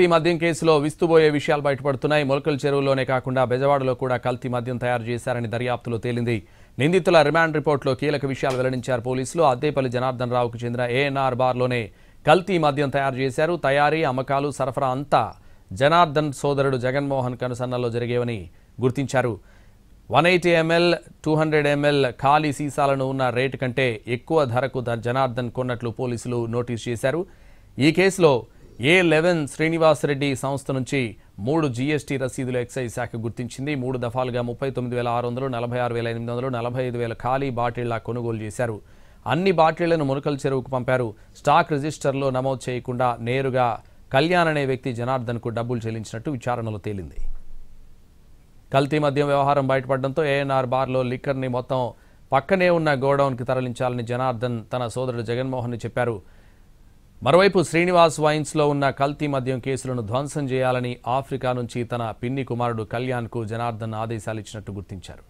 కల్తీ మద్యం కేసులో విస్తుబోయే విషయాలు బయటపడుతున్నాయి. మొలకల చెరువులోనే కాకుండా బెజవాడలో కూడా కల్తీ మద్యం తయారు చేశారని దర్యాప్తులో తేలింది. నిందితుల రిమాండ్ రిపోర్టులో కీలక విషయాలు వెల్లడించారు పోలీసులు. అద్దేపల్లి జనార్దన్ రావుకు చెందిన ఏఎన్ఆర్ బార్లోనే కల్తీ మద్యం తయారు చేశారు. తయారీ, అమ్మకాలు, సరఫరా అంతా జనార్దన్ సోదరుడు జగన్మోహన్ కనుసన్నల్లో జరిగేవని గుర్తించారు. 180 ml, 200 ml ఖాళీ సీసాలను ఉన్న రేటు కంటే ఎక్కువ ధరకు జనార్దన్ కొన్నట్లు పోలీసులు నోటీస్ చేశారు. ఈ కేసులో A11 శ్రీనివాసరెడ్డి సంస్థ నుంచి 3 జీఎస్టీ రసీదులు ఎక్సైజ్ శాఖ గుర్తించింది. 3 దఫాలుగా 39,600, 46,800, 45,000 ఖాళీ బాటిళ్ల కొనుగోలు చేశారు. అన్ని బాటిళ్లను మునకల చెరువుకు పంపారు. స్టాక్ రిజిస్టర్లో నమోదు చేయకుండా నేరుగా కళ్యాణ్ అనే వ్యక్తి జనార్దన్కు డబ్బులు చెల్లించినట్టు విచారణలో తేలింది. కల్తీ మద్యం వ్యవహారం బయటపడడంతో ఏఎన్ఆర్ బార్లో లిక్కర్ని మొత్తం పక్కనే ఉన్న గోడౌన్కి తరలించాలని జనార్దన్ తన సోదరుడు జగన్మోహన్ చెప్పారు. మరోవైపు శ్రీనివాస్ వైన్స్లో ఉన్న కల్తీ మద్యం కేసులను ధ్వంసం చేయాలని ఆఫ్రికా నుంచి తన పిన్ని కుమారుడు కళ్యాణ్కు జనార్దన్ ఆదేశాలిచ్చినట్టు గుర్తించారు.